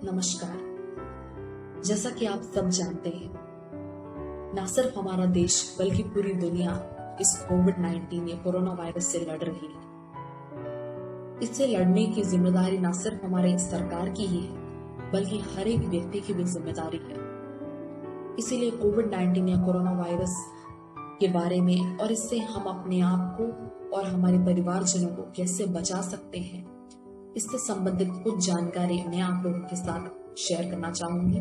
नमस्कार। जैसा कि आप सब जानते हैं, न सिर्फ हमारा देश बल्कि पूरी दुनिया इस कोविड-19 या कोरोना वायरस से लड़ रही है। इससे लड़ने की जिम्मेदारी न सिर्फ हमारे सरकार की ही है, बल्कि हर एक व्यक्ति की भी जिम्मेदारी है। इसीलिए कोविड-19 या कोरोना वायरस के बारे में और इससे हम अपने आप को और हमारे परिवारजनों को कैसे बचा सकते हैं, इससे संबंधित कुछ जानकारी मैं आप लोगों के साथ शेयर करना चाहूंगी।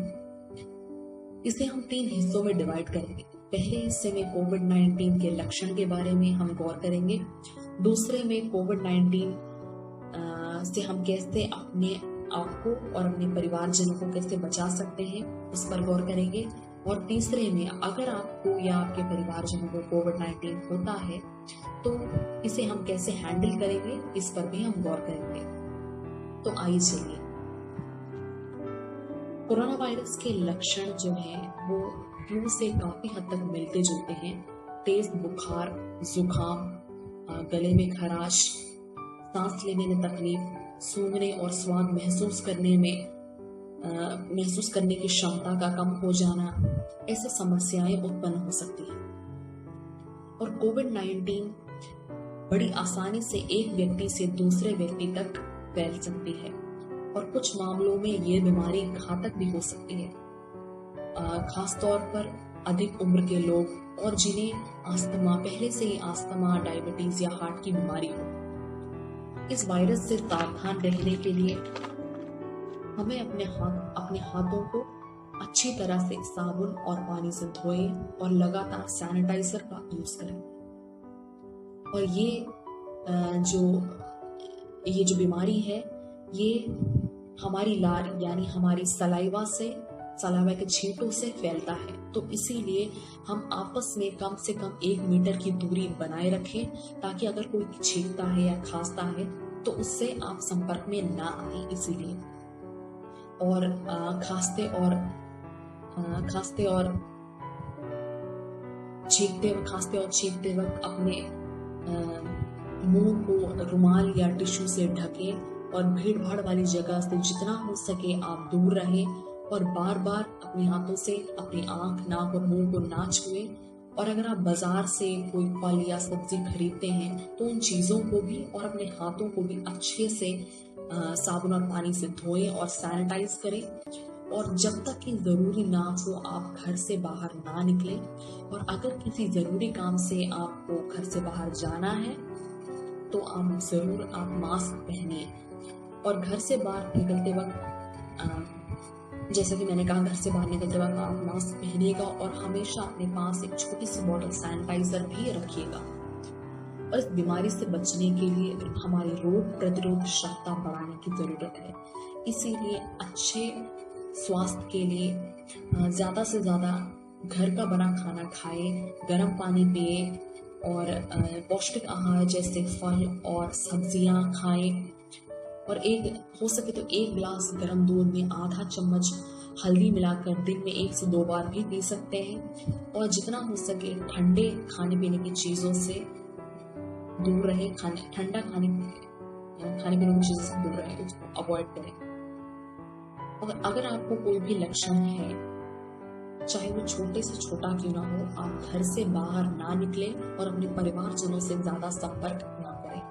इसे हम 3 हिस्सों में डिवाइड करेंगे। पहले हिस्से में कोविड-19 के लक्षण के बारे में हम गौर करेंगे। दूसरे में कोविड-19 से हम कैसे अपने आप को और अपने परिवारजनों को कैसे बचा सकते हैं, उस पर गौर करेंगे। और तीसरे में अगर आपको या आपके परिवारजनों को कोविड-19 होता है तो इसे हम कैसे हैंडल करेंगे, इस पर भी हम गौर करेंगे। तो आइए चलिए। कोरोना वायरस के लक्षण जो है वो फ्लू से काफी हद तक मिलते जुलते हैं। तेज बुखार, जुकाम, गले में खराश, सांस लेने में तकलीफ, सूंघने और स्वाद महसूस करने की क्षमता का कम हो जाना, ऐसी समस्याएं उत्पन्न हो सकती हैं। और कोविड-19 बड़ी आसानी से एक व्यक्ति से दूसरे व्यक्ति तक फैल सकती है और कुछ मामलों में ये बीमारी घातक भी हो सकती है, खास तौर पर अधिक उम्र के लोग और जिन्हें अस्थमा, पहले से ही अस्थमा, डायबिटीज या हार्ट की बीमारी हो। इस वायरस से सावधान रहने के लिए हमें अपने हाथों को अच्छी तरह से साबुन और पानी से धोएं और लगातार सैनिटाइजर का यूज करें। और ये जो बीमारी है ये हमारी लार यानी हमारी सलाइवा के छींटों से फैलता है। तो इसीलिए हम आपस में कम से कम 1 मीटर की दूरी बनाए रखें, ताकि अगर कोई छींकता है या खांसता है तो उससे आप संपर्क में ना आए। इसीलिए और खांसते और छींकते वक्त अपने मुंह को रुमाल या टिश्यू से ढकें और भीड़ भाड़ वाली जगह से जितना हो सके आप दूर रहें और बार बार अपने हाथों से अपनी आंख, नाक और मुंह को ना छुएं। और अगर आप बाजार से कोई फल या सब्जी खरीदते हैं तो उन चीजों को भी और अपने हाथों को भी अच्छे से साबुन और पानी से धोएं और सैनिटाइज करें। और जब तक कि जरूरी ना हो आप घर से बाहर ना निकलें। और अगर किसी जरूरी काम से आपको घर से बाहर जाना है तो आप जरूर मास्क पहनिए। और घर से बाहर निकलते वक्त जैसा कि मैंने कहा, घर से बाहर निकलते वक्त आप मास्क पहनिएगा और हमेशा अपने पास एक छोटी सी बॉटल सैनिटाइजर भी रखिएगा। और इस बीमारी से बचने के लिए हमारी रोग प्रतिरोध क्षमता बढ़ाने की जरूरत है। इसीलिए अच्छे स्वास्थ्य के लिए ज्यादा से ज्यादा घर का बना खाना खाएं, गर्म पानी पिए और पौष्टिक आहार जैसे फल और सब्जियां खाएं। और हो सके तो 1 गिलास गर्म दूध में आधा चम्मच हल्दी मिलाकर दिन में 1 से 2 बार भी पी सकते हैं। और जितना हो सके ठंडे खाने पीने की चीजों से दूर रहे, ठंडा खाने पीने की चीजों से दूर रहे, उसको अवॉइड करें। और अगर आपको कोई भी लक्षण है, चाहे वो छोटे से छोटा क्यों ना हो, आप घर से बाहर ना निकलें और अपने परिवारजनों से ज्यादा संपर्क ना करें।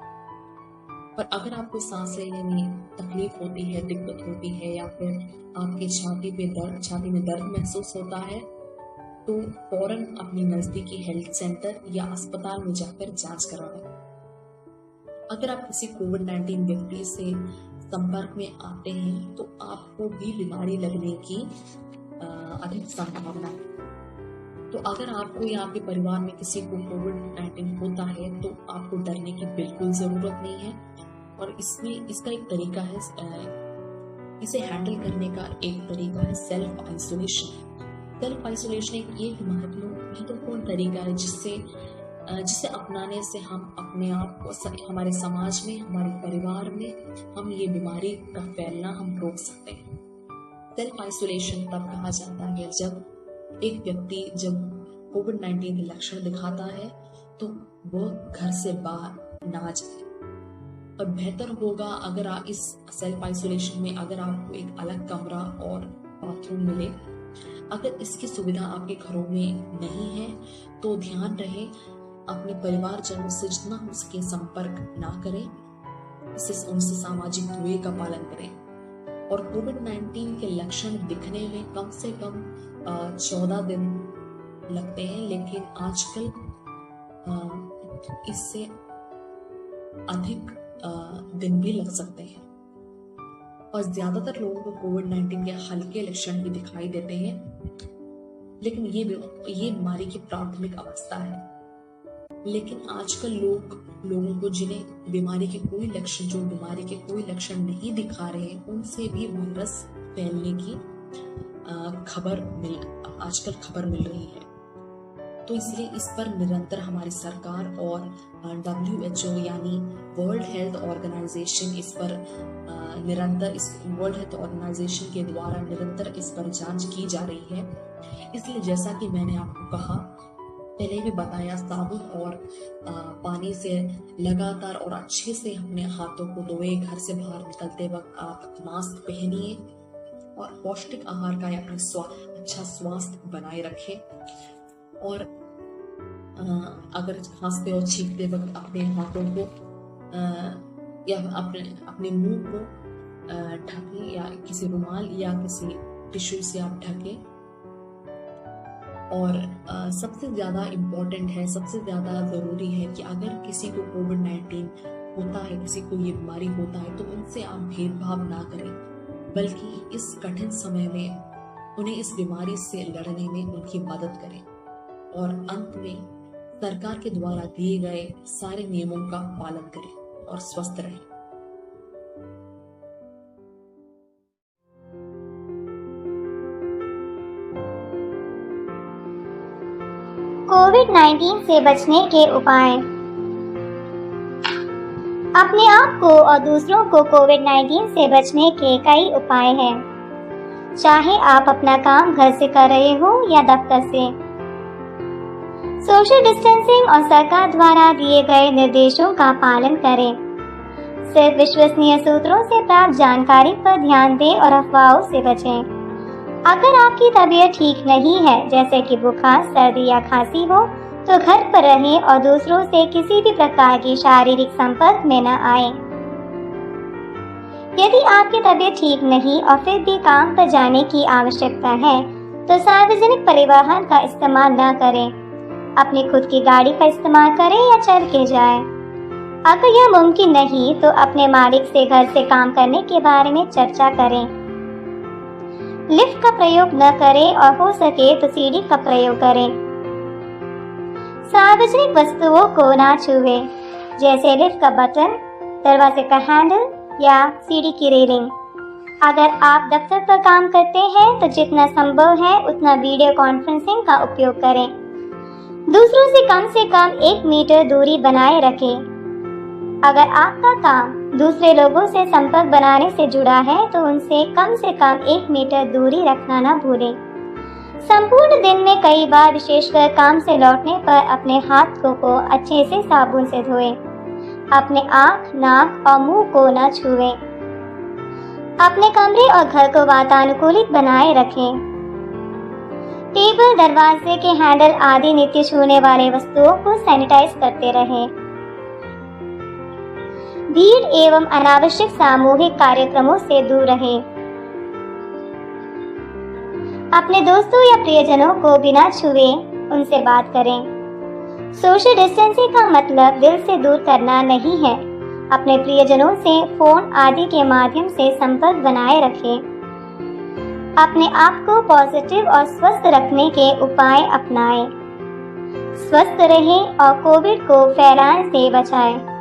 पर अगर आपको सांस लेने में तकलीफ होती है, दिक्कत होती है या फिर आपके छाती में दर्द महसूस होता है तो फौरन अपनी नजदीकी हेल्थ सेंटर या अस्पताल में जाकर जांच करवाएं। अगर आप किसी कोविड-19 व्यक्ति से संपर्क में आते हैं तो आपको भी बीमारी लगने की अधिक संभावना है। तो अगर आपको या आपके परिवार में किसी को कोविड-19 होता है तो आपको डरने की बिल्कुल जरूरत नहीं है। और इसका एक तरीका है, इसे हैंडल करने का एक तरीका है सेल्फ आइसोलेशन। सेल्फ आइसोलेशन एक महत्वपूर्ण तरीका है जिसे अपनाने से हम अपने आप को, हमारे समाज में, हमारे परिवार में हम ये बीमारी का फैलना हम रोक सकते हैं। सेल्फ आइसोलेशन तब कहा जाता है जब एक व्यक्ति कोविड-19 के लक्षण दिखाता है तो वो घर से बाहर ना जाए। और बेहतर होगा अगर आप इस सेल्फ आइसोलेशन में अगर आपको एक अलग कमरा और बाथरूम मिले। अगर इसकी सुविधा आपके घरों में नहीं है तो ध्यान रहे अपने परिवारजनों से जितना हो सके संपर्क ना करें, इससे उनसे सामाजिक दूरी का पालन करें। और कोविड-19 के लक्षण दिखने में कम से कम 14 दिन लगते हैं, लेकिन आजकल इससे अधिक दिन भी लग सकते हैं। और ज्यादातर लोगों को कोविड-19 के हल्के लक्षण भी दिखाई देते हैं, लेकिन ये बीमारी की प्राथमिक अवस्था है। लेकिन आजकल लोगों को जिन्हें बीमारी के कोई लक्षण नहीं दिखा रहे हैं, उनसे भी वायरस फैलने की आजकल खबर मिल रही है। तो इसलिए इस पर निरंतर हमारी सरकार और WHO यानी world health organization world health organization के द्वारा निरंतर इस पर जांच की जा रही है। इसलिए जैसा कि मैंने आपको कहा, पहले भी बताया, साबुन और पानी से लगातार और अच्छे से अपने हाथों को धोए। घर से बाहर निकलते वक्त आप मास्क पहनिए और पौष्टिक आहार का अपना अच्छा स्वास्थ्य बनाए रखें। और अगर खांसते और छींकते वक्त अपने हाथों को या अपने मुंह को ढकें, या किसी रुमाल या किसी टिश्यू से आप ढकें। और सबसे ज्यादा इम्पोर्टेंट है, सबसे ज्यादा जरूरी है कि अगर किसी को कोविड-19 होता है, किसी को ये बीमारी होता है, तो उनसे आप भेदभाव ना करें, बल्कि इस कठिन समय में उन्हें इस बीमारी से लड़ने में उनकी मदद करें। और अंत में सरकार के द्वारा दिए गए सारे नियमों का पालन करें और स्वस्थ रहें। कोविड-19 से बचने के उपाय। अपने आप को और दूसरों को कोविड-19 से बचने के कई उपाय हैं। चाहे आप अपना काम घर से कर रहे हो या दफ्तर से। सोशल डिस्टेंसिंग और सरकार द्वारा दिए गए निर्देशों का पालन करें। सिर्फ विश्वसनीय सूत्रों से प्राप्त जानकारी पर ध्यान दें और अफवाहों से बचें। अगर आपकी तबीयत ठीक नहीं है, जैसे कि बुखार, सर्दी या खांसी हो, तो घर पर रहें और दूसरों से किसी भी प्रकार की शारीरिक संपर्क में न आएं। यदि आपकी तबीयत ठीक नहीं और फिर भी काम पर जाने की आवश्यकता है, तो सार्वजनिक परिवहन का इस्तेमाल न करें। अपनी खुद की गाड़ी का इस्तेमाल करें या चल के जाएं। अगर यह मुमकिन नहीं, तो अपने मालिक से घर से काम करने के बारे में चर्चा करें। लिफ्ट का प्रयोग न करें और हो सके तो सीढ़ी का प्रयोग करें। सार्वजनिक वस्तुओं को ना छुएं, जैसे लिफ्ट का बटन, दरवाजे का हैंडल या सीढ़ी की रेलिंग। अगर आप दफ्तर पर काम करते हैं तो जितना संभव है उतना वीडियो कॉन्फ्रेंसिंग का उपयोग करें। दूसरों से कम 1 मीटर दूरी बनाए रखें। अगर आपका काम दूसरे लोगों से संपर्क बनाने से जुड़ा है तो उनसे कम 1 मीटर दूरी रखना न भूलें। संपूर्ण दिन में कई बार, विशेषकर काम से लौटने पर, अपने हाथों को अच्छे से साबुन से धोएं। अपने आँख, नाक और मुंह को न छुएं। अपने कमरे और घर को वातानुकूलित बनाए रखें। टेबल, दरवाजे के हैंडल आदि नित्य छूने वाले वस्तुओं को सैनिटाइज करते रहें। भीड़ एवं अनावश्यक सामूहिक कार्यक्रमों से दूर रहें। अपने दोस्तों या प्रियजनों को बिना छुए उनसे बात करें। सोशल डिस्टेंसिंग का मतलब दिल से दूर करना नहीं है। अपने प्रियजनों से फोन आदि के माध्यम से संपर्क बनाए रखें। अपने आप को पॉजिटिव और स्वस्थ रखने के उपाय अपनाएं। स्वस्थ रहें और कोविड को फैलाने से बचाएं।